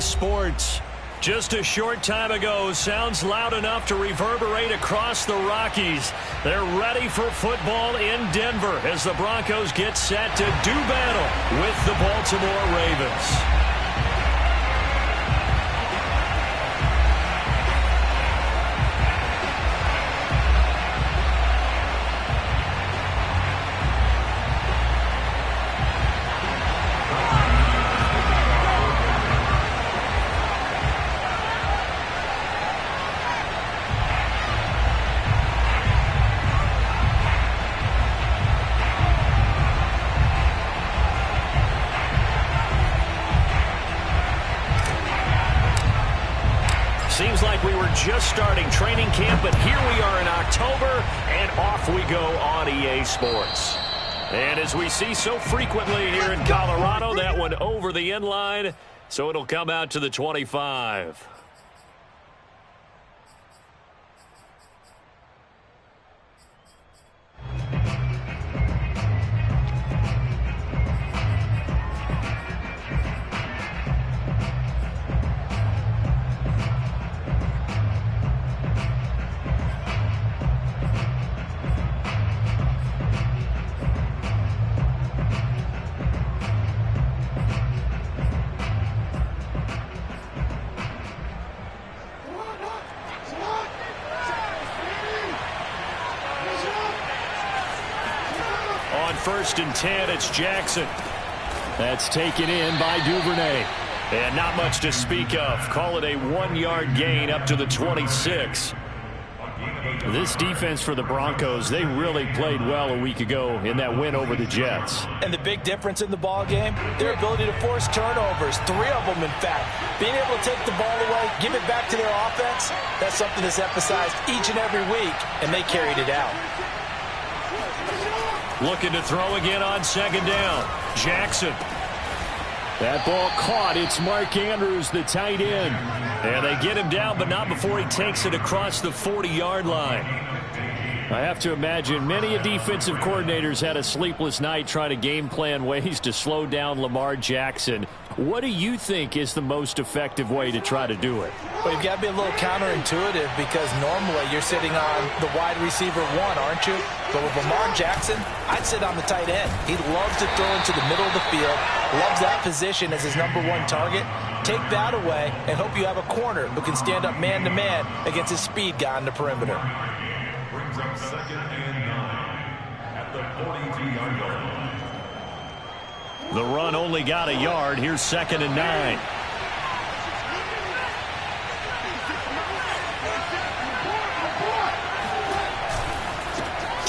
Sports. Just a short time ago, sounds loud enough to reverberate across the Rockies. They're ready for football in Denver as the Broncos get set to do battle with the Baltimore Ravens. Seems like we were just starting training camp, but here we are in October, and off we go on EA Sports. And as we see so frequently here in Colorado, that one over the end line, so it'll come out to the 25. First and 10, it's Jackson. That's taken in by Duvernay. And not much to speak of. Call it a 1-yard gain up to the 26. This defense for the Broncos, they really played well a week ago in that win over the Jets. And the big difference in the ball game, their ability to force turnovers, 3 of them in fact. Being able to take the ball away, give it back to their offense, that's something that's emphasized each and every week, and they carried it out. Looking to throw again on second down. Jackson. That ball caught. It's Mark Andrews, the tight end. And they get him down, but not before he takes it across the 40-yard line. I have to imagine many defensive coordinators had a sleepless night trying to game plan ways to slow down Lamar Jackson. What do you think is the most effective way to try to do it? Well, you've got to be a little counterintuitive because normally you're sitting on the wide receiver 1, aren't you? But with Lamar Jackson, I'd sit on the tight end. He loves to throw into the middle of the field, loves that position as his #1 target. Take that away and hope you have a corner who can stand up man-to-man against his speed guy on the perimeter. Brings up second and 9 at the 42-yard line. The run only got a yard. Here's second and 9.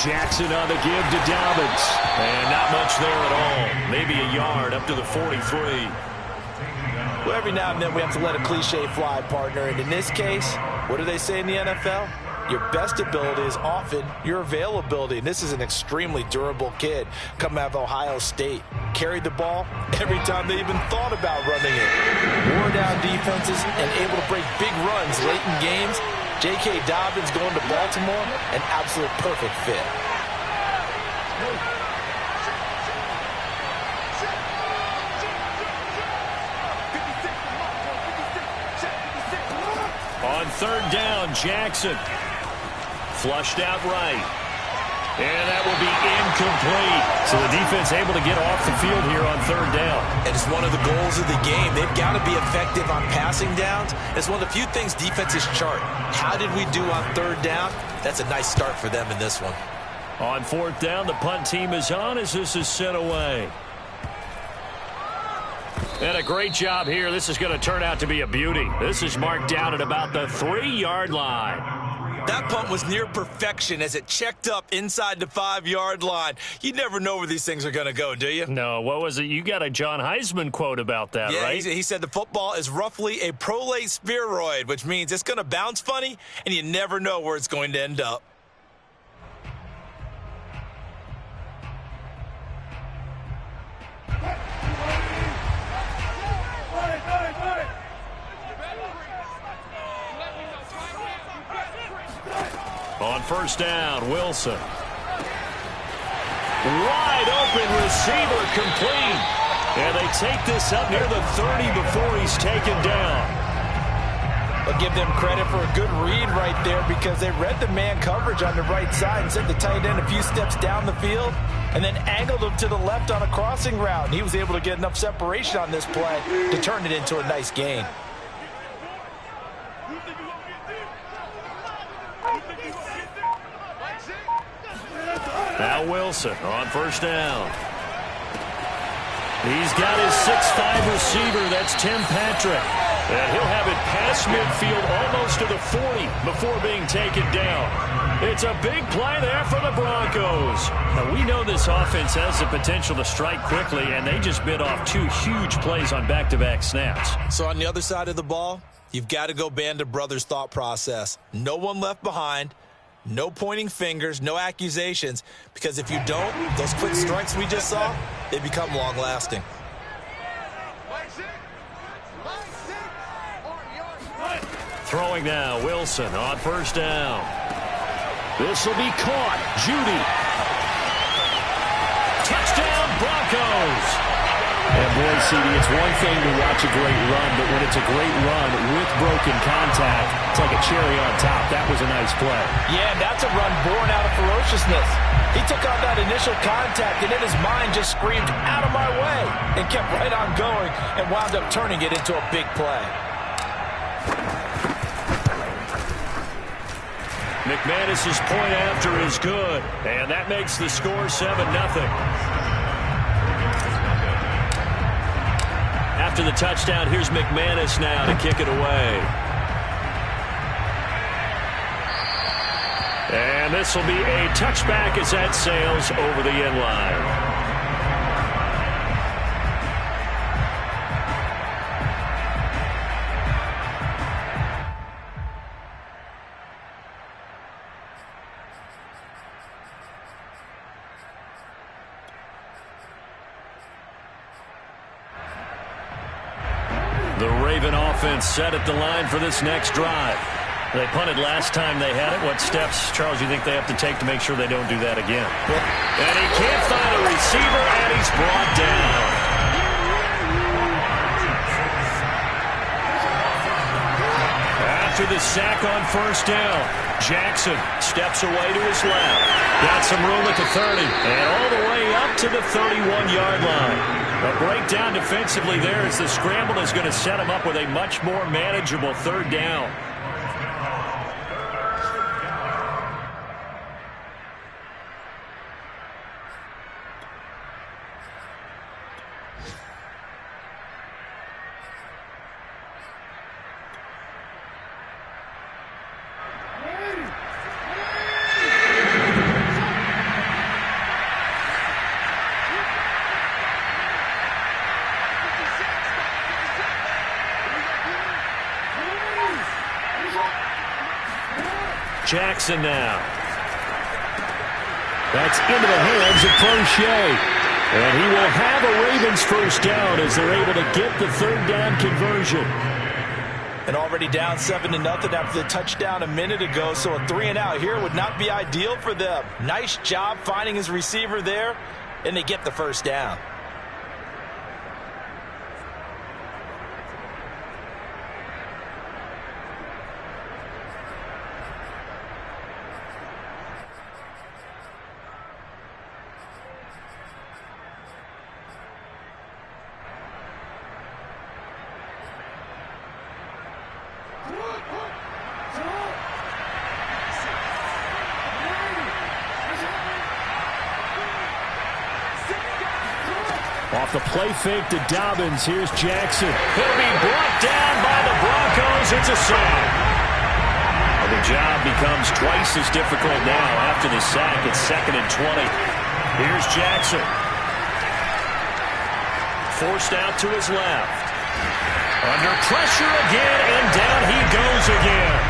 Jackson on the give to Dobbins. And not much there at all. Maybe a yard up to the 43. Well, every now and then we have to let a cliche fly, partner. And in this case, what do they say in the NFL? Your best ability is often your availability. And this is an extremely durable kid coming out of Ohio State. Carried the ball every time they even thought about running it. Wore down defenses and able to break big runs late in games. J.K. Dobbins going to Baltimore, an absolute perfect fit. On third down, Jackson. Flushed out right. And that will be incomplete. So the defense able to get off the field here on third down. And it's one of the goals of the game. They've got to be effective on passing downs. It's one of the few things defenses chart. How did we do on third down? That's a nice start for them in this one. On fourth down, the punt team is on as this is sent away. And a great job here. This is going to turn out to be a beauty. This is marked down at about the 3-yard line. That punt was near perfection as it checked up inside the 5-yard line. You never know where these things are going to go, do you? No, what was it? You got a John Heisman quote about that, right? Yeah, he said the football is roughly a prolate spheroid, which means it's going to bounce funny, and you never know where it's going to end up. On first down, Wilson. Wide open receiver complete. And they take this up near the 30 before he's taken down. to give them credit for a good read right there because they read the man coverage on the right side and sent the tight end a few steps down the field and then angled him to the left on a crossing route. He was able to get enough separation on this play to turn it into a nice gain. Now Wilson on first down. He's got his 6'5" receiver. That's Tim Patrick. And he'll have it past midfield almost to the 40 before being taken down. It's a big play there for the Broncos. Now, we know this offense has the potential to strike quickly, and they just bit off 2 huge plays on back-to-back snaps. So on the other side of the ball, you've got to go Band of Brothers thought process. No one left behind. No pointing fingers, no accusations, because if you don't, those quick strikes we just saw, they become long-lasting. Throwing now, Wilson on first down. This will be caught. Judy. Touchdown, Broncos. And boy, CD, it's one thing to watch a great run, but when it's a great run with broken contact, it's like a cherry on top. That was a nice play. Yeah, that's a run born out of ferociousness. He took on that initial contact, and in his mind just screamed, "Out of my way," and kept right on going and wound up turning it into a big play. McManus's point after is good, and that makes the score 7-0. After the touchdown, here's McManus now to kick it away. And this will be a touchback as that sails over the end line. The Raven offense set at the line for this next drive. They punted last time they had it. What steps, Charles, you think they have to take to make sure they don't do that again? And he can't find a receiver, and he's brought down. After the sack on first down, Jackson steps away to his left. Got some room at the 30, and all the way up to the 31-yard line. A breakdown defensively there as the scramble is going to set him up with a much more manageable third down. Jackson now. That's into the hands of Prochet. And he will have a Ravens first down as they're able to get the third down conversion. And already down 7-0 after the touchdown a minute ago, so a 3-and-out here would not be ideal for them. Nice job finding his receiver there, and they get the first down. Off the play fake to Dobbins. Here's Jackson. He'll be brought down by the Broncos. It's a sack. Well, the job becomes twice as difficult now after the sack. It's 2nd and 20. Here's Jackson. Forced out to his left. Under pressure again, and down he goes again.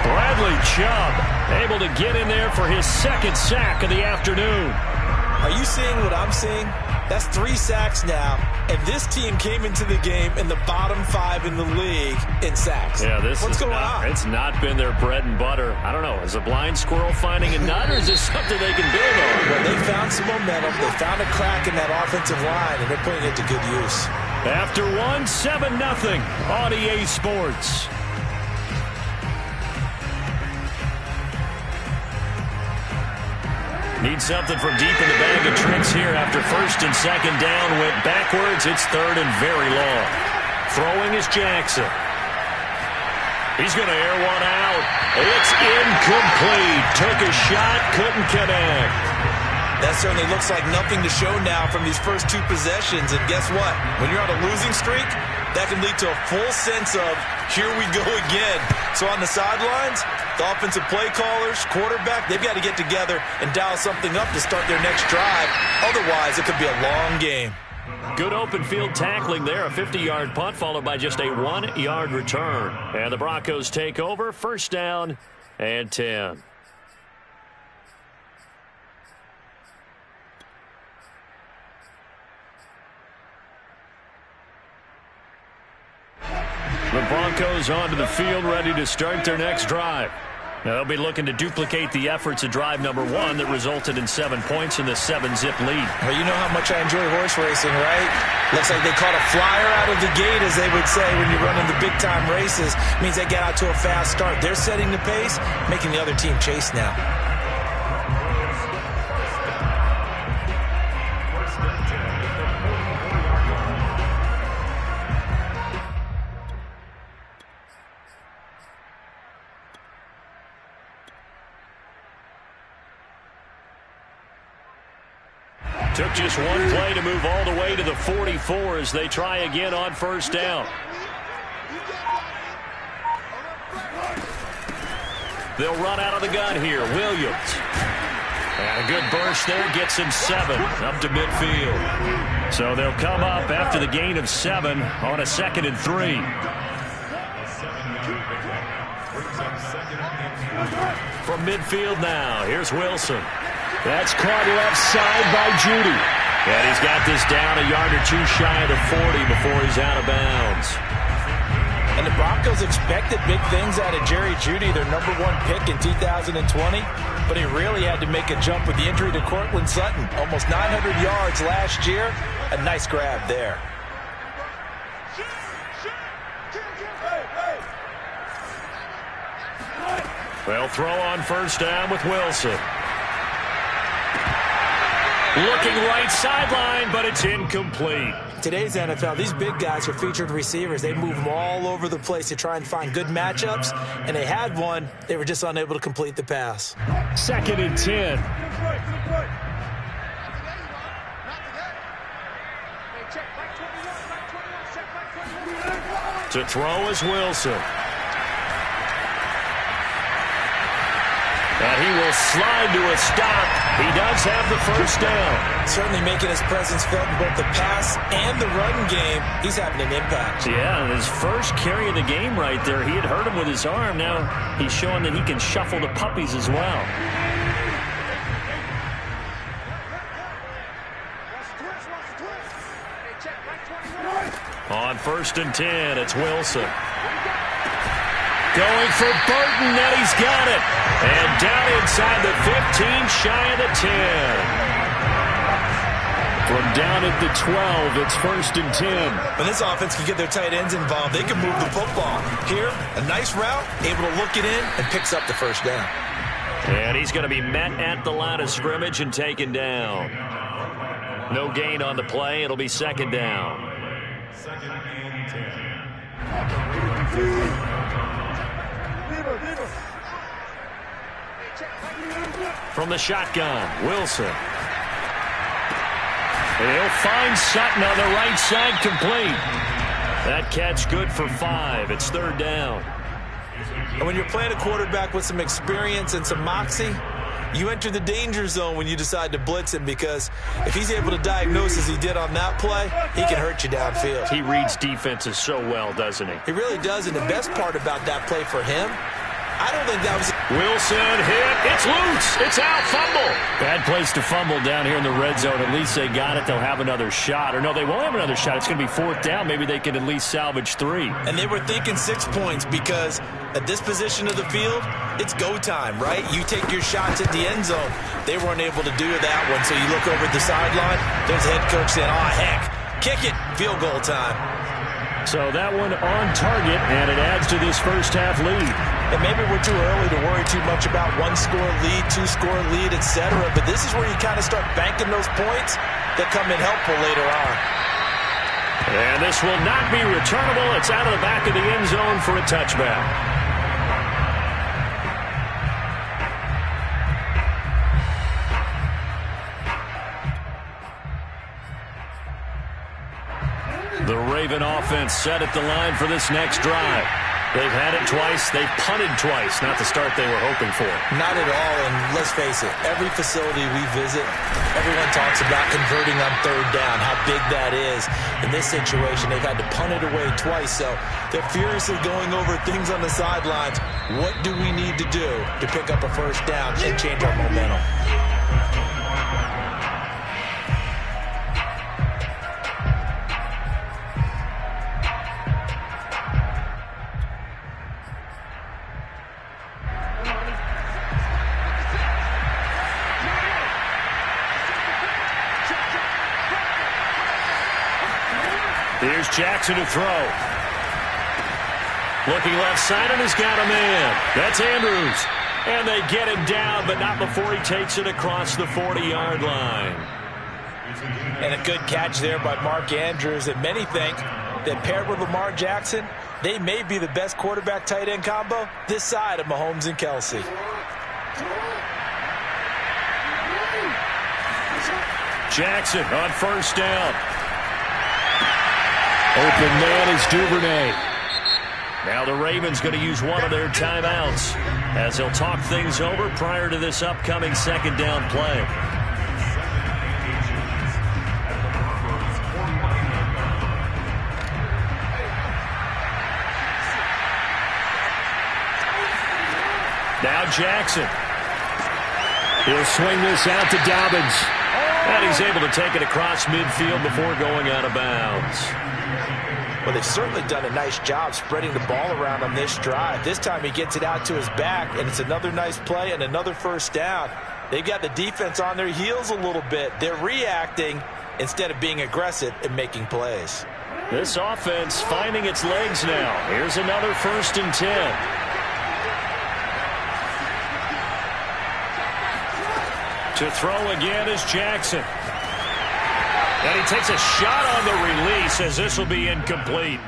Bradley Chubb able to get in there for his 2nd sack of the afternoon. Are you seeing what I'm seeing? That's 3 sacks now, and this team came into the game in the bottom 5 in the league in sacks. Yeah, What's going on? It's not been their bread and butter. I don't know. Is a blind squirrel finding a nut, or is this something they can build on? Well, they found some momentum. They found a crack in that offensive line, and they're putting it to good use. After one, 7-0 on EA Sports. Need something from deep in the bag of tricks here after first and second down went backwards. It's third and very long. Throwing is Jackson. He's going to air one out. It's incomplete. Took a shot, couldn't connect. That certainly looks like nothing to show now from these first two possessions. And guess what? When you're on a losing streak, that can lead to a full sense of, here we go again. So on the sidelines, the offensive play callers, quarterback, they've got to get together and dial something up to start their next drive. Otherwise, it could be a long game. Good open field tackling there. A 50-yard punt followed by just a 1-yard return. And the Broncos take over. First down and 10. The Broncos onto the field, ready to start their next drive. They'll be looking to duplicate the efforts of drive number 1 that resulted in 7 points in the 7-zip lead. Well, you know how much I enjoy horse racing, right? Looks like they caught a flyer out of the gate, as they would say when you're running the big-time races. Means they get out to a fast start. They're setting the pace, making the other team chase now. Took just one play to move all the way to the 44 as they try again on first down. They'll run out of the gun here. Williams. And a good burst there gets him 7 up to midfield. So they'll come up after the gain of 7 on a 2nd and 3. From midfield now, here's Wilson. That's caught left side by Judy. And he's got this down a yard or two shy of the 40 before he's out of bounds. And the Broncos expected big things out of Jerry Judy, their number 1 pick in 2020. But he really had to make a jump with the injury to Cortland Sutton. Almost 900 yards last year. A nice grab there. They'll throw on first down with Wilson. Looking right sideline, but it's incomplete. Today's NFL, these big guys are featured receivers. They move them all over the place to try and find good matchups, and they had one. They were just unable to complete the pass. 2nd and 10. To throw is Wilson. And he will slide to a stop. He does have the first down. Certainly making his presence felt in both the pass and the run game. He's having an impact. Yeah, his first carry of the game right there. He had hurt him with his arm. Now he's showing that he can shuffle the puppies as well. On 1st and 10, it's Wilson. Going for Burton, and he's got it. And down inside the 15, shy of the 10. From down at the 12, it's 1st and 10. When this offense can get their tight ends involved, they can move the football. Here, a nice route, able to look it in, and picks up the first down. And he's going to be met at the line of scrimmage and taken down. No gain on the play. It'll be 2nd down. 2nd and 10. From the shotgun, Wilson. And he'll find Sutton on the right side, complete. That catch good for 5. It's 3rd down. And when you're playing a quarterback with some experience and some moxie, you enter the danger zone when you decide to blitz him, because if he's able to diagnose as he did on that play, he can hurt you downfield. He reads defenses so well, doesn't he? He really does, and the best part about that play for him, I don't think that was... Wilson hit. It's loose. It's out. Fumble. Bad place to fumble down here in the red zone. At least they got it. They'll have another shot. Or no, they won't have another shot. It's going to be 4th down. Maybe they can at least salvage 3. And they were thinking 6 points, because at this position of the field, it's go time, right? You take your shots at the end zone. They weren't able to do that one. So you look over at the sideline. There's the head coach saying, oh, heck, kick it. Field goal time. So that one on target, and it adds to this first half lead. And maybe we're too early to worry too much about one-score lead, two-score lead, etc. But this is where you kind of start banking those points that come in helpful later on. And this will not be returnable. It's out of the back of the end zone for a touchback. The Raven offense set at the line for this next drive. They've had it twice. They've punted twice. Not the start they were hoping for. Not at all, and let's face it, every facility we visit, everyone talks about converting on third down, how big that is. In this situation, they've had to punt it away twice, so they're furiously going over things on the sidelines. What do we need to do to pick up a first down and change our momentum? Here's Jackson to throw. Looking left side, and he's got a man. That's Andrews. And they get him down, but not before he takes it across the 40-yard line. And a good catch there by Mark Andrews. And many think that paired with Lamar Jackson, they may be the best quarterback tight end combo this side of Mahomes and Kelsey. Jackson on first down. Open man is Duvernay. Now the Ravens going to use one of their timeouts as they'll talk things over prior to this upcoming second down play. Now Jackson. He'll swing this out to Dobbins. And he's able to take it across midfield before going out of bounds. Well, they've certainly done a nice job spreading the ball around on this drive. This time he gets it out to his back, and it's another nice play and another first down. They've got the defense on their heels a little bit. They're reacting instead of being aggressive and making plays. This offense finding its legs now. Here's another 1st and 10. To throw again is Jackson. And he takes a shot on the release as this will be incomplete.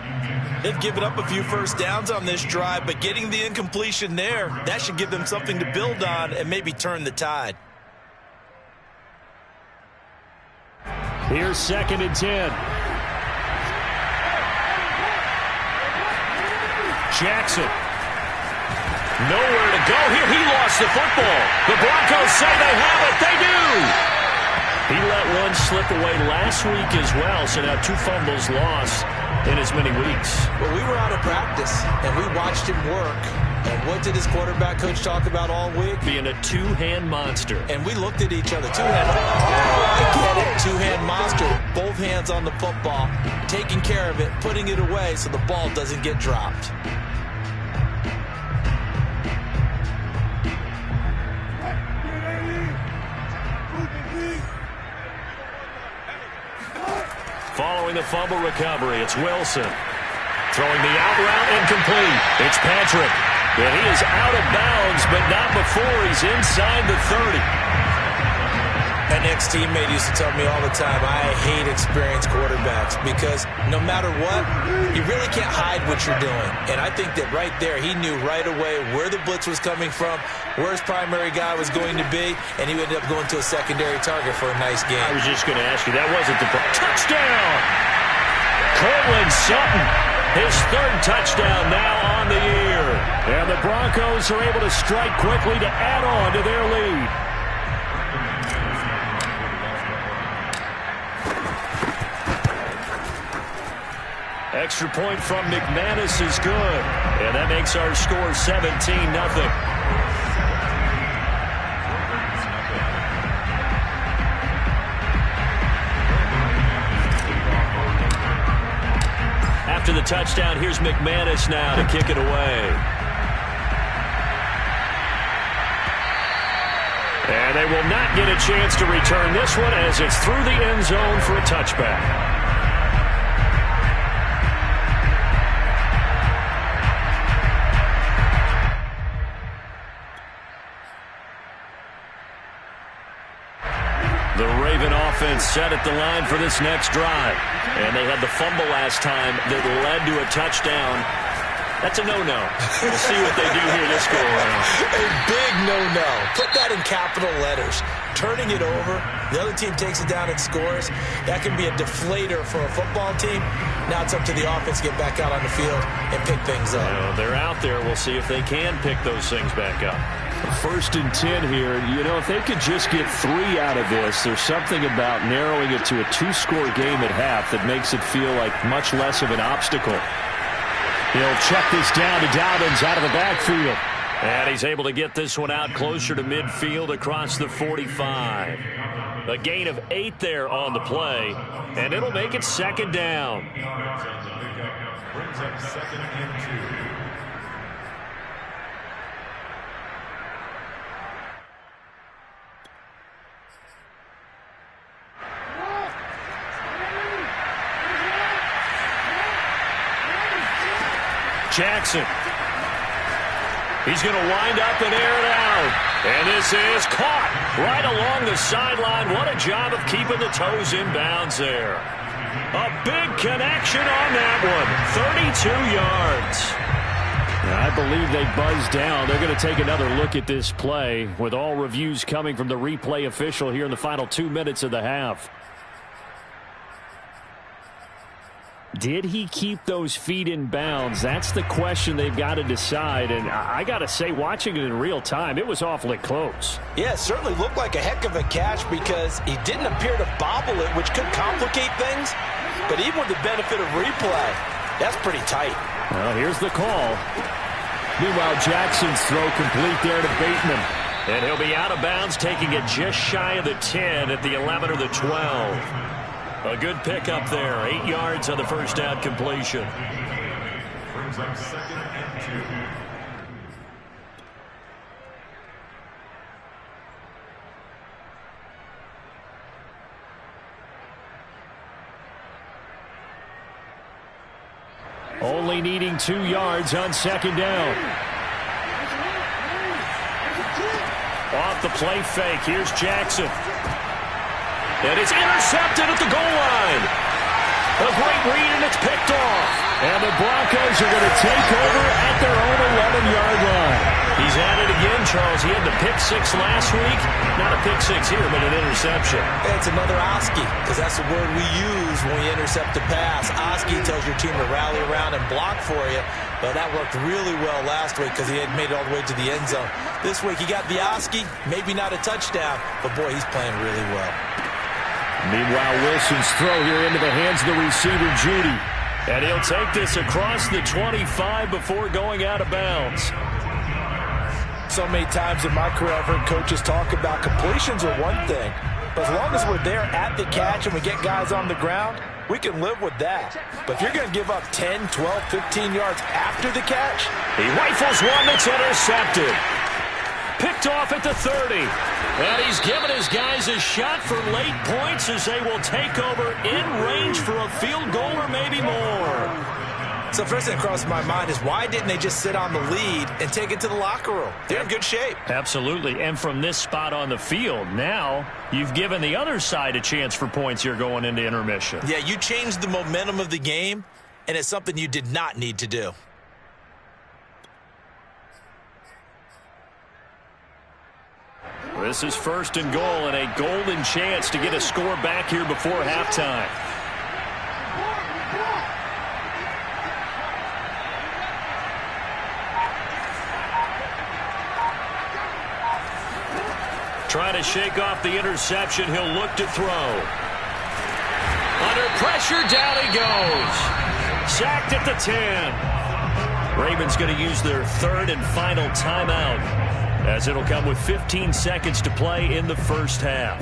They've given up a few first downs on this drive, but getting the incompletion there, that should give them something to build on and maybe turn the tide. Here's 2nd and 10. Jackson. Nowhere to go here. He lost the football. The Broncos say they have it. They do. He let one slip away last week as well, so now 2 fumbles lost in as many weeks. Well, we were out of practice, and we watched him work. And what did his quarterback coach talk about all week? Being a two-hand monster. And we looked at each other. Two-hand. Oh, I get it. Two-hand monster. Both hands on the football, taking care of it, putting it away so the ball doesn't get dropped. Following the fumble recovery, it's Wilson. Throwing the out route incomplete. It's Patrick. And he is out of bounds, but not before he's inside the 30. An ex-teammate used to tell me all the time, I hate experienced quarterbacks because no matter what, you really can't hide what you're doing. And I think that right there, he knew right away where the blitz was coming from, where his primary guy was going to be, and he ended up going to a secondary target for a nice game. I was just going to ask you, that wasn't the touchdown! Cortland Sutton, his 3rd touchdown now on the year. And the Broncos are able to strike quickly to add on to their lead. Extra point from McManus is good. And that makes our score 17-0. After the touchdown, here's McManus now to kick it away. And they will not get a chance to return this one as it's through the end zone for a touchback. And set at the line for this next drive. And they had the fumble last time that led to a touchdown. That's a no-no. We'll see what they do here this go-around. A big no-no. Put that in capital letters. Turning it over, the other team takes it down and scores. That can be a deflator for a football team. Now it's up to the offense to get back out on the field and pick things up. They're out there. We'll see if they can pick those things back up. 1st and 10 here. You know, if they could just get 3 out of this, there's something about narrowing it to a 2-score game at half that makes it feel like much less of an obstacle. He'll check this down to Dobbins out of the backfield. And he's able to get this one out closer to midfield across the 45. A gain of 8 there on the play, and it'll make it 2nd down. Brings up 2nd and 2. Jackson. He's going to wind up and air it out. And this is caught right along the sideline. What a job of keeping the toes in bounds there. A big connection on that one. 32 yards. I believe they buzzed down. They're going to take another look at this play with all reviews coming from the replay official here in the final 2 minutes of the half. Did he keep those feet in bounds? That's the question they've got to decide. And I got to say, watching it in real time, it was awfully close. Yeah, it certainly looked like a heck of a catch because he didn't appear to bobble it, which could complicate things. But even with the benefit of replay, that's pretty tight. Well, here's the call. Meanwhile, Jackson's throw complete there to Bateman. And he'll be out of bounds, taking it just shy of the 10 at the 11 or the 12. A good pickup there. 8 yards on the first down completion. Brings up 2nd and 2. Only needing 2 yards on 2nd down. Off the play fake. Here's Jackson. And it's intercepted at the goal line. A great read, and it's picked off. And the Broncos are going to take over at their own 11-yard line. He's at it again, Charles. He had the pick 6 last week. Not a pick 6 here, but an interception. It's another Oski, because that's the word we use when we intercept the pass. Oski tells your team to rally around and block for you. But that worked really well last week because he had made it all the way to the end zone. This week he got the Oski, maybe not a touchdown, but boy, he's playing really well. Meanwhile, Wilson's throw here into the hands of the receiver, Judy. And he'll take this across the 25 before going out of bounds. So many times in my career I've heard coaches talk about completions are one thing, but as long as we're there at the catch and we get guys on the ground, we can live with that. But if you're going to give up 10, 12, 15 yards after the catch, he rifles one that's intercepted. Picked off at the 30. And he's given his guys a shot for late points as they will take over in range for a field goal or maybe more. So first thing that crosses my mind is why didn't they just sit on the lead and take it to the locker room? They're in good shape. Absolutely. And from this spot on the field, now you've given the other side a chance for points here going into intermission. Yeah, you changed the momentum of the game, and it's something you did not need to do. This is 1st and goal and a golden chance to get a score back here before halftime. Trying to shake off the interception. He'll look to throw. Under pressure, down he goes. Sacked at the 10. Ravens going to use their 3rd and final timeout, as it'll come with 15 seconds to play in the first half.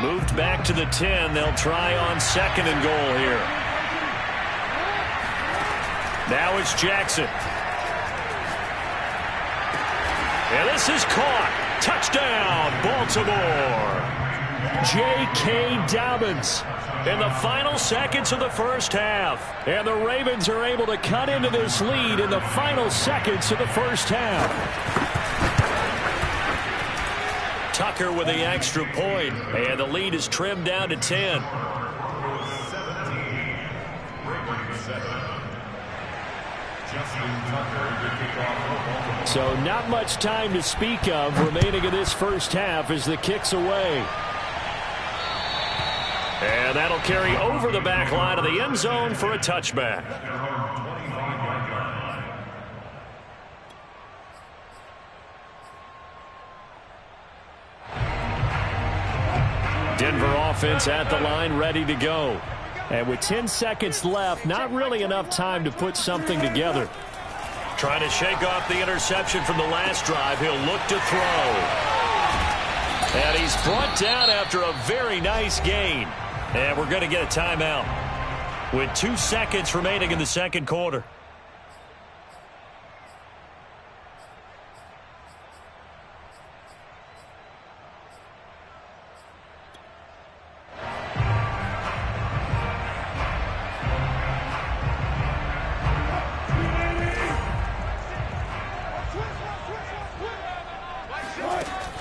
Moved back to the 10. They'll try on 2nd and goal here. Now it's Jackson. And this is caught. Touchdown, Baltimore. J.K. Dobbins. in the final seconds of the first half. And the Ravens are able to cut into this lead in the final seconds of the first half. Tucker with the extra point, and the lead is trimmed down to 10. So not much time to speak of remaining in this first half as the kick's away. And that'll carry over the back line of the end zone for a touchback. Denver offense at the line, ready to go. And with 10 seconds left, not really enough time to put something together. Trying to shake off the interception from the last drive. He'll look to throw. And he's brought down after a very nice gain. And we're going to get a timeout with 2 seconds remaining in the second quarter.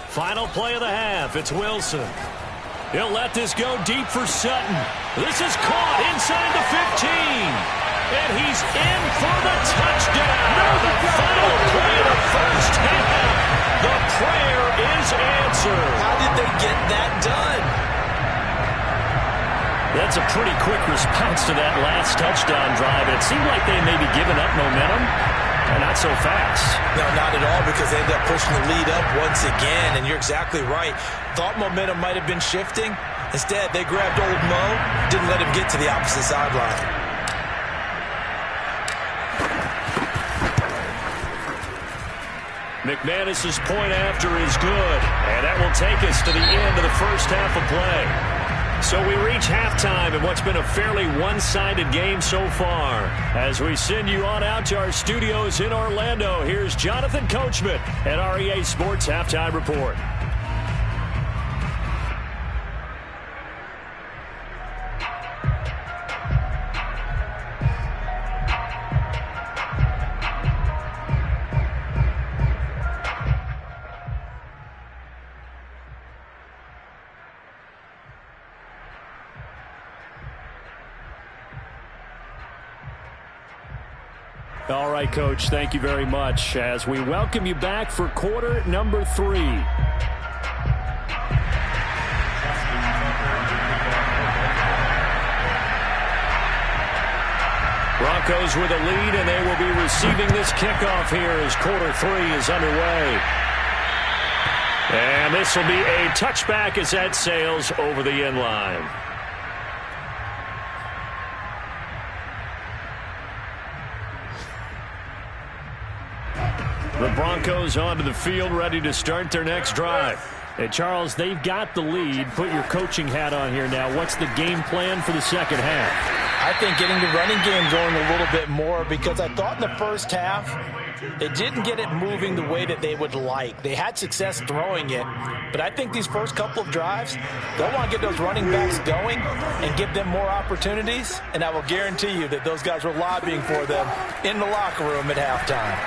Final play of the half. It's Wilson. He'll let this go deep for Sutton. This is caught inside the 15. And he's in for the touchdown. The final play of the first half. The prayer is answered. How did they get that done? That's a pretty quick response to that last touchdown drive. It seemed like they may be giving up momentum. Not so fast. No, not at all, because they ended up pushing the lead up once again, and you're exactly right. Thought momentum might have been shifting. Instead, they grabbed old Mo, didn't let him get to the opposite sideline. McManus's point after is good, and that will take us to the end of the first half of play. So we reach halftime in what's been a fairly one-sided game so far. As we send you on out to our studios in Orlando, here's Jonathan Coachman at REA Sports Halftime Report. All right, Coach, thank you very much as we welcome you back for quarter number 3. Broncos with a lead, and they will be receiving this kickoff here as quarter 3 is underway. And this will be a touchback as that sails over the end line. The Broncos onto the field, ready to start their next drive. Hey, Charles, they've got the lead. Put your coaching hat on here now. What's the game plan for the second half? I think getting the running game going a little bit more, because I thought in the first half they didn't get it moving the way that they would like. They had success throwing it, but I think these first couple of drives, they'll want to get those running backs going and give them more opportunities, and I will guarantee you that those guys were lobbying for them in the locker room at halftime.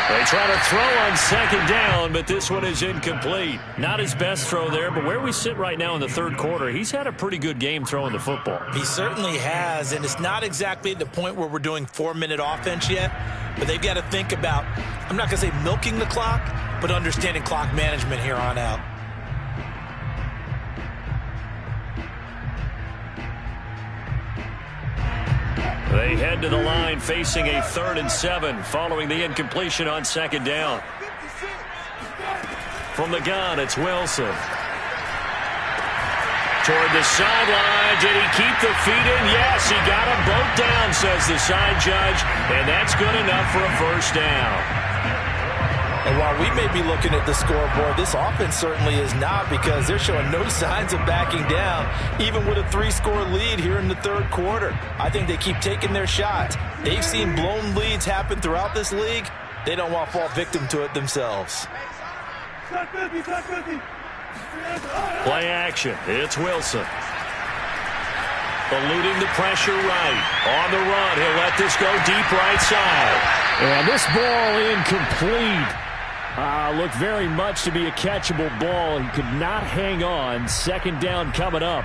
They try to throw on second down, but this one is incomplete. Not his best throw there, but where we sit right now in the third quarter, he's had a pretty good game throwing the football. He certainly has, and it's not exactly at the point where we're doing 4-minute offense yet, but they've got to think about, I'm not going to say milking the clock, but understanding clock management here on out. They head to the line facing a 3rd and 7 following the incompletion on second down. From the gun, it's Wilson. Toward the sideline. Did he keep the feet in? Yes, he got them both down, says the side judge, and that's good enough for a first down. And while we may be looking at the scoreboard, this offense certainly is not, because they're showing no signs of backing down, even with a 3-score lead here in the third quarter. I think they keep taking their shots. They've seen blown leads happen throughout this league. They don't want to fall victim to it themselves. Play action. It's Wilson. Eluding the pressure right. On the run. He'll let this go deep right side. And this ball incomplete. Looked very much to be a catchable ball. He could not hang on. Second down coming up.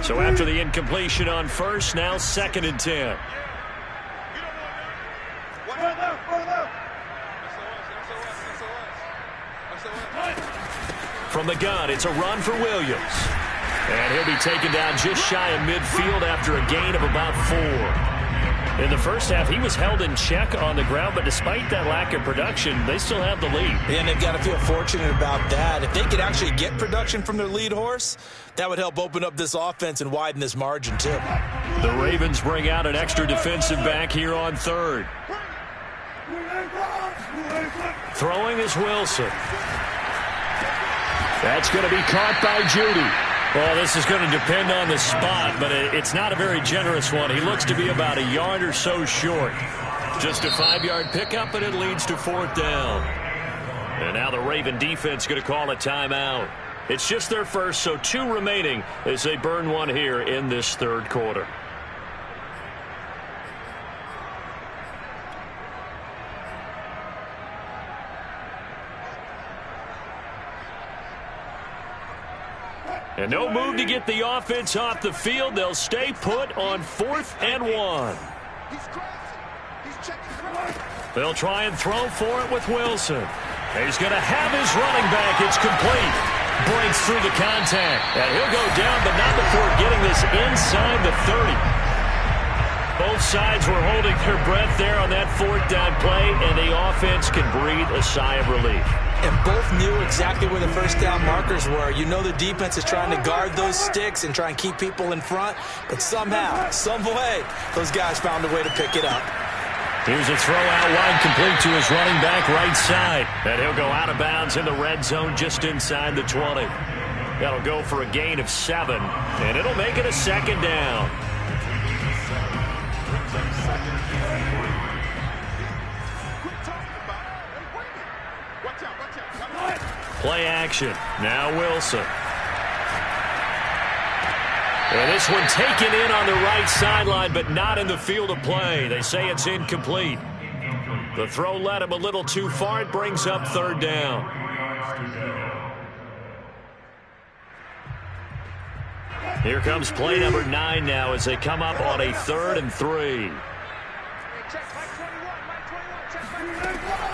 So after the incompletion on first, now 2nd and 10. From the gun, it's a run for Williams. And he'll be taken down just shy of midfield after a gain of about 4. In the first half, he was held in check on the ground, but despite that lack of production, they still have the lead. And they've got to feel fortunate about that. If they could actually get production from their lead horse, that would help open up this offense and widen this margin, too. The Ravens bring out an extra defensive back here on 3rd. Throwing is Wilson. That's going to be caught by Judy. Well, this is going to depend on the spot, but it's not a very generous one. He looks to be about a yard or so short. Just a 5-yard pickup, and it leads to 4th down. And now the Raven defense going to call a timeout. It's just their first, so 2 remaining as they burn one here in this 3rd quarter. And no move to get the offense off the field. They'll stay put on 4th and 1. They'll try and throw for it with Wilson. He's going to have his running back. It's complete. Breaks through the contact. And he'll go down, but not before getting this inside the 30. Both sides were holding their breath there on that 4th down play, and the offense can breathe a sigh of relief. And both knew exactly where the first down markers were. You know the defense is trying to guard those sticks and try and keep people in front. But somehow, some way, those guys found a way to pick it up. Here's a throw out wide, complete to his running back right side. And he'll go out of bounds in the red zone just inside the 20. That'll go for a gain of 7. And it'll make it a 2nd down. Play action. Now Wilson. And this one taken in on the right sideline, but not in the field of play. They say it's incomplete. The throw led him a little too far. It brings up 3rd down. Here comes play number 9 now as they come up on a 3rd and 3.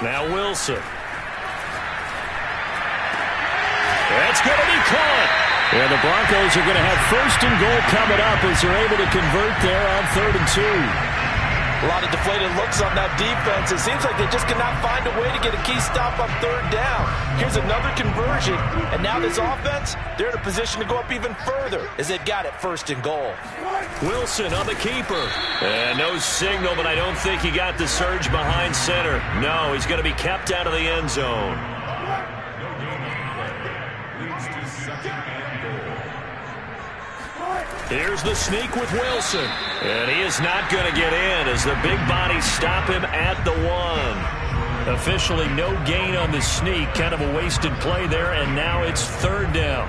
Now Wilson. That's going to be caught. And the Broncos are going to have 1st and goal coming up as they're able to convert there on 3rd and 2. A lot of deflated looks on that defense. It seems like they just cannot find a way to get a key stop on 3rd down. Here's another conversion, and now this offense, they're in a position to go up even further as they've got it 1st and goal. Wilson on the keeper. And no signal, but I don't think he got the surge behind center. No, he's going to be kept out of the end zone. Here's the sneak with Wilson. And he is not going to get in as the big bodies stop him at the 1. Officially no gain on the sneak. Kind of a wasted play there, and now it's 3rd down.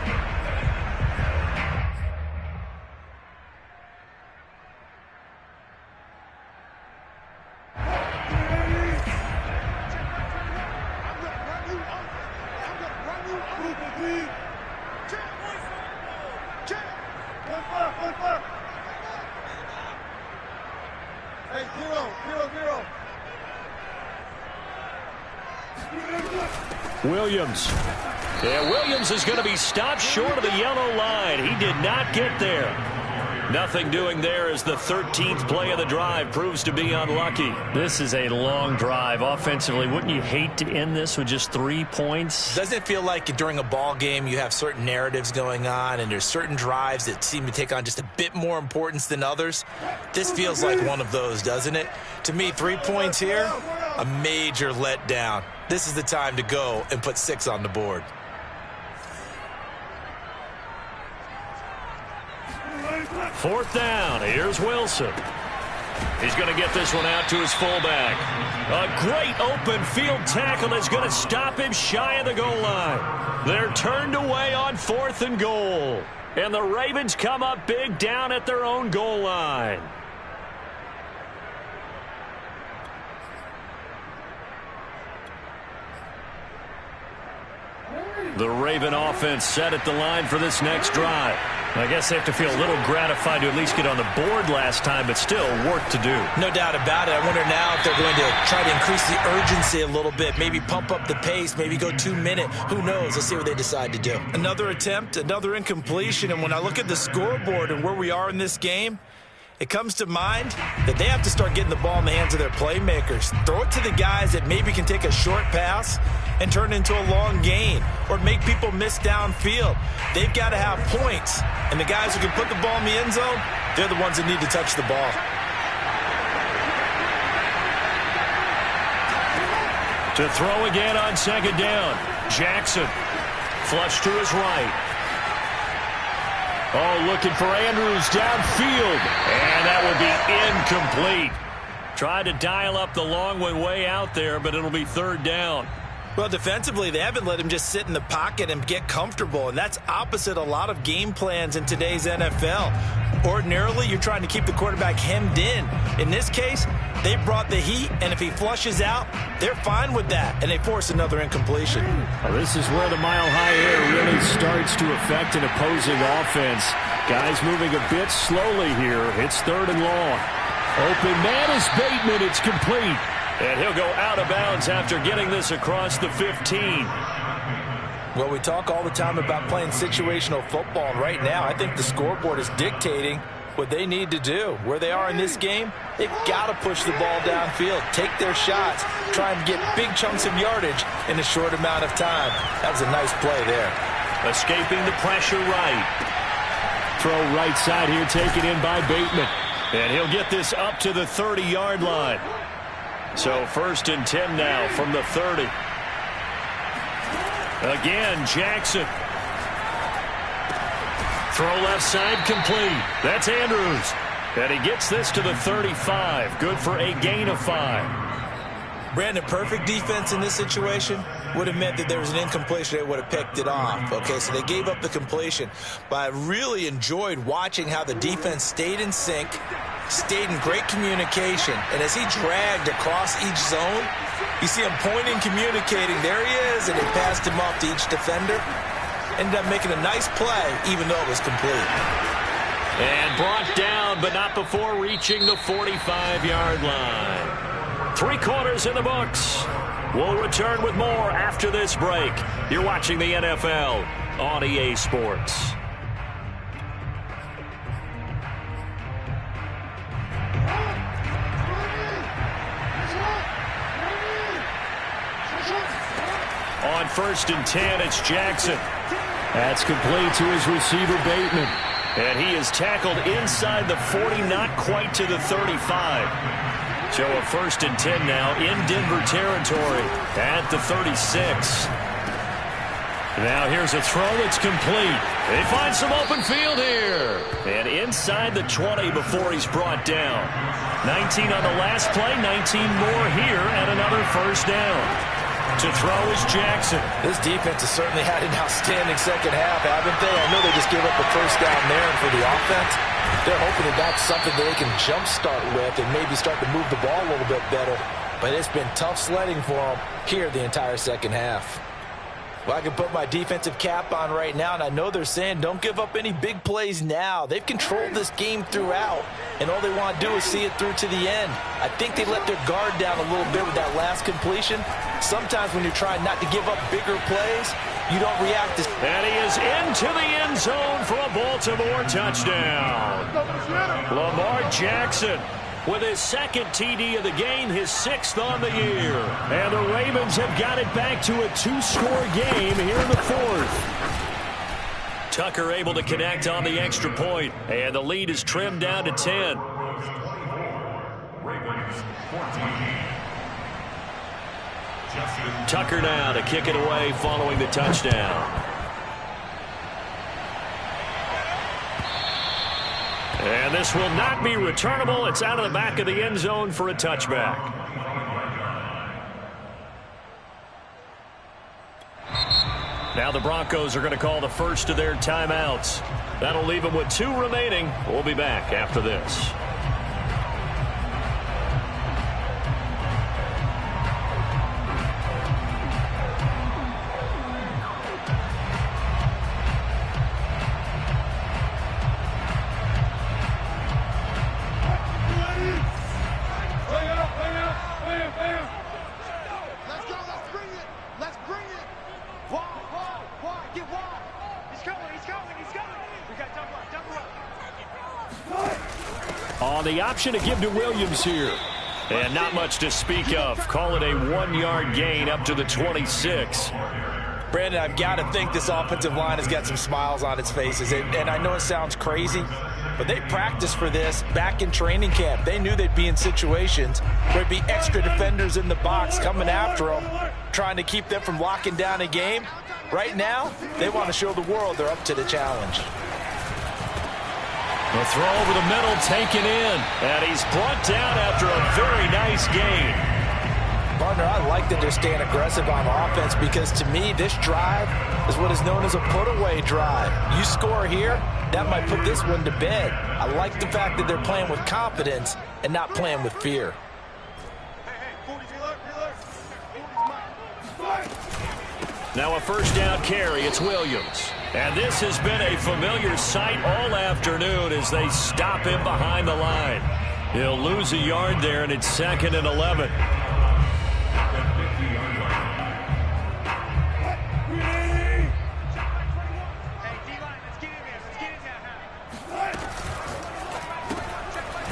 Williams. Yeah, Williams is going to be stopped short of the yellow line. He did not get there. Nothing doing there as the 13th play of the drive proves to be unlucky. This is a long drive offensively. Wouldn't you hate to end this with just 3 points? Doesn't it feel like during a ball game you have certain narratives going on and there's certain drives that seem to take on just a bit more importance than others? This feels like one of those, doesn't it? To me, 3 points here, a major letdown. This is the time to go and put 6 on the board. Fourth down. Here's Wilson. He's going to get this one out to his fullback. A great open field tackle is going to stop him shy of the goal line. They're turned away on 4th and goal. And the Ravens come up big down at their own goal line. The Raven offense set at the line for this next drive. I guess they have to feel a little gratified to at least get on the board last time, but still work to do. No doubt about it. I wonder now if they're going to try to increase the urgency a little bit, maybe pump up the pace, maybe go 2-minute. Who knows? Let's see what they decide to do. Another attempt, another incompletion, and when I look at the scoreboard and where we are in this game, it comes to mind that they have to start getting the ball in the hands of their playmakers. Throw it to the guys that maybe can take a short pass and turn it into a long gain or make people miss downfield. They've got to have points, and the guys who can put the ball in the end zone, they're the ones that need to touch the ball. To throw again on 2nd down. Jackson. Flush to his right. Oh, looking for Andrews downfield. And that will be incomplete. Tried to dial up the long one way out there, but it'll be 3rd down. Well, defensively, they haven't let him just sit in the pocket and get comfortable, and that's opposite a lot of game plans in today's NFL. Ordinarily, you're trying to keep the quarterback hemmed in. In this case, they brought the heat, and if he flushes out, they're fine with that, and they force another incompletion. Well, this is where the mile-high air really starts to affect an opposing offense. Guys moving a bit slowly here. It's 3rd and long. Open man is Bateman. It's complete. And he'll go out of bounds after getting this across the 15. Well, we talk all the time about playing situational football, and right now I think the scoreboard is dictating what they need to do. Where they are in this game, they've got to push the ball downfield, take their shots, try and get big chunks of yardage in a short amount of time. That was a nice play there. Escaping the pressure right. Throw right side here, taken in by Bateman. And he'll get this up to the 30-yard line. So 1st and 10 now from the 30. Again, Jackson. Throw left side complete. That's Andrews. And he gets this to the 35. Good for a gain of 5. Brandon, perfect defense in this situation would have meant that there was an incompletion. They would have picked it off. Okay, so they gave up the completion. But I really enjoyed watching how the defense stayed in sync, stayed in great communication. And as he dragged across each zone, you see him pointing, communicating. There he is, and they passed him off to each defender. Ended up making a nice play, even though it was complete. And brought down, but not before reaching the 45-yard line. 3 quarters in the books. We'll return with more after this break. You're watching the NFL on EA Sports. On 1st and 10, it's Jackson. That's complete to his receiver, Bateman. And he is tackled inside the 40, not quite to the 35. So a 1st and 10 now in Denver territory at the 36. Now here's a throw that's complete. They find some open field here. And inside the 20 before he's brought down. 19 on the last play, 19 more here and another 1st down. To throw is Jackson. This defense has certainly had an outstanding second half, haven't they? I know they just gave up the 1st down there, and for the offense, they're hoping that that's something that they can jumpstart with and maybe start to move the ball a little bit better. But it's been tough sledding for them here the entire second half. Well, I can put my defensive cap on right now, and I know they're saying don't give up any big plays now. They've controlled this game throughout, and all they want to do is see it through to the end. I think they let their guard down a little bit with that last completion. Sometimes when you're trying not to give up bigger plays, you don't react as... And he is into the end zone for a Baltimore touchdown. Lamar Jackson with his 2nd TD of the game, his 6th on the year. And the Ravens have got it back to a 2-score game here in the 4th. Tucker able to connect on the extra point, and the lead is trimmed down to 10. Ravens 14. Tucker now to kick it away following the touchdown. And this will not be returnable. It's out of the back of the end zone for a touchback. Now the Broncos are going to call the first of their timeouts. That'll leave them with 2 remaining. We'll be back after this. On the option to give to Williams here. And not much to speak of. Call it a 1-yard gain up to the 26. Brandon, I've got to think this offensive line has got some smiles on its faces. And I know it sounds crazy, but they practiced for this back in training camp. They knew they'd be in situations where there'd be extra defenders in the box coming after them, trying to keep them from locking down a game. Right now, they want to show the world they're up to the challenge. The throw over the middle, taken in. And he's brought down after a very nice gain. Partner, I like that they're staying aggressive on offense because, to me, this drive is what is known as a put-away drive. You score here, that might put this one to bed. I like the fact that they're playing with confidence and not playing with fear. Now a first down carry. It's Williams. And this has been a familiar sight all afternoon as they stop him behind the line. He'll lose a yard there, and it's 2nd and 11.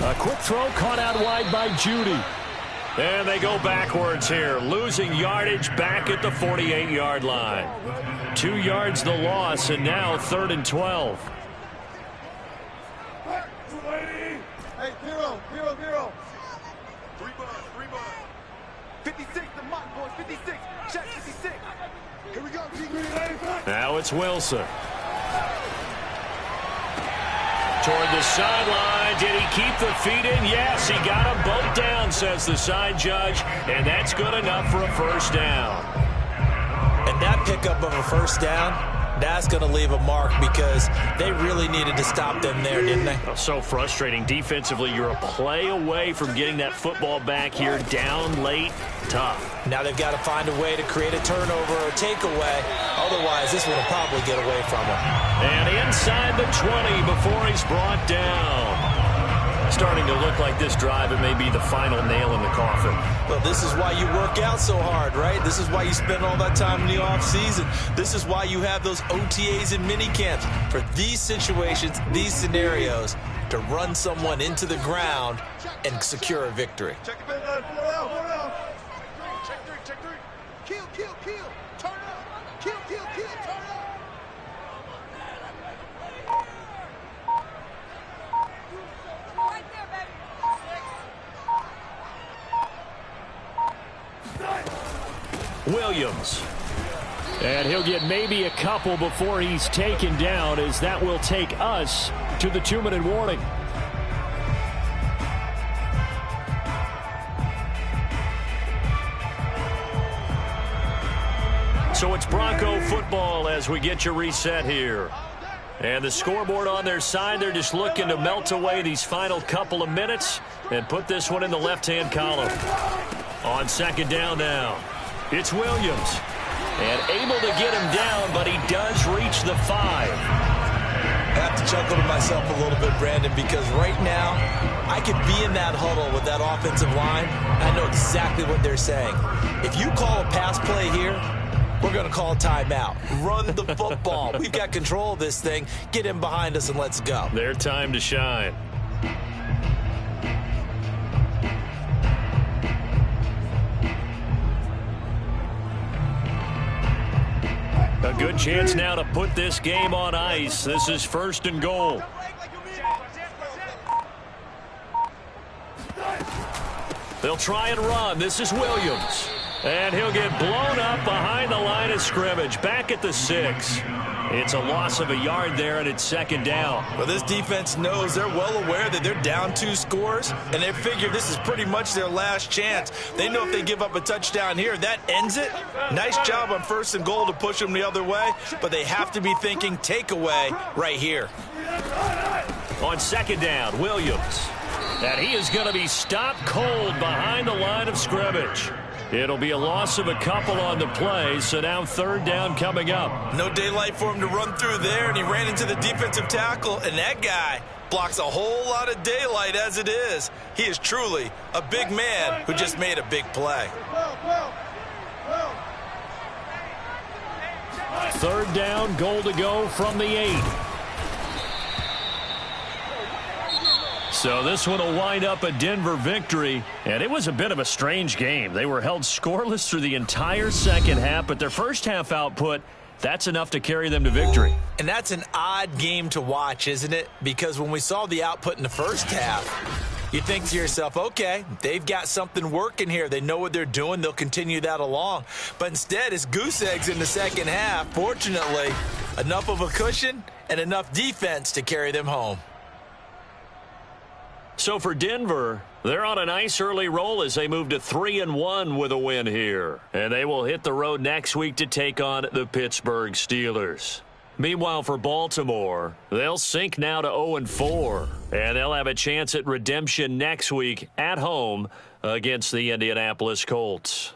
A quick throw caught out wide by Judy. And they go backwards here, losing yardage back at the 48-yard line. 2 yards the loss, and now 3rd and 12. Hey, zero. 3 ball. 56, the mock boys, 56. Check 56. Here we go, T. Now it's Wilson. Toward the sideline. Did he keep the feet in? Yes, he got them both down, says the side judge. And that's good enough for a first down. And that pickup of a first down, that's going to leave a mark because they really needed to stop them there, didn't they? Oh, so frustrating. Defensively, you're a play away from getting that football back here down late. Tough. Now they've got to find a way to create a turnover or a takeaway. Otherwise, this one will probably get away from them. And inside the 20 before he's brought down. Starting to look like this drive, it may be the final nail in the coffin. Well, this is why you work out so hard, right? This is why you spend all that time in the offseason. This is why you have those OTAs and mini camps. For these situations, these scenarios, to run someone into the ground and secure a victory. Check the line, hold on. Check 3. Kill. Turn up. Kill, turn up. Right there, baby. Williams. And he'll get maybe a couple before he's taken down, as that will take us to the 2-minute warning. So it's Bronco football as we get you reset here. And the scoreboard on their side, they're just looking to melt away these final couple of minutes and put this one in the left-hand column. On 2nd down now, it's Williams. And able to get him down, but he does reach the 5. I have to chuckle to myself a little bit, Brandon, because right now I could be in that huddle with that offensive line. I know exactly what they're saying. If you call a pass play here, we're going to call a timeout. Run the football. We've got control of this thing. Get him behind us and let's go. Their time to shine. A good chance now to put this game on ice. This is 1st and goal. They'll try and run. This is Williams. And he'll get blown up behind the line of scrimmage. Back at the 6. It's a loss of a yard there, and it's second down. Well, this defense knows, they're well aware that they're down 2 scores, and they figure this is pretty much their last chance. They know if they give up a touchdown here, that ends it. Nice job on 1st and goal to push them the other way, but they have to be thinking takeaway right here. On second down, Williams. And he is going to be stopped cold behind the line of scrimmage. It'll be a loss of a couple on the play, so now 3rd down coming up. No daylight for him to run through there, and he ran into the defensive tackle, and that guy blocks a whole lot of daylight as it is. He is truly a big man who just made a big play. 3rd down, goal to go from the 8. So this one will wind up a Denver victory, and it was a bit of a strange game. They were held scoreless through the entire second half, but their first half output, that's enough to carry them to victory. And that's an odd game to watch, isn't it? Because when we saw the output in the first half, you think to yourself, okay, they've got something working here. They know what they're doing. They'll continue that along. But instead, it's goose eggs in the second half. Fortunately, enough of a cushion and enough defense to carry them home. So for Denver, they're on a nice early roll as they move to 3-1 with a win here. And they will hit the road next week to take on the Pittsburgh Steelers. Meanwhile, for Baltimore, they'll sink now to 0-4. And they'll have a chance at redemption next week at home against the Indianapolis Colts.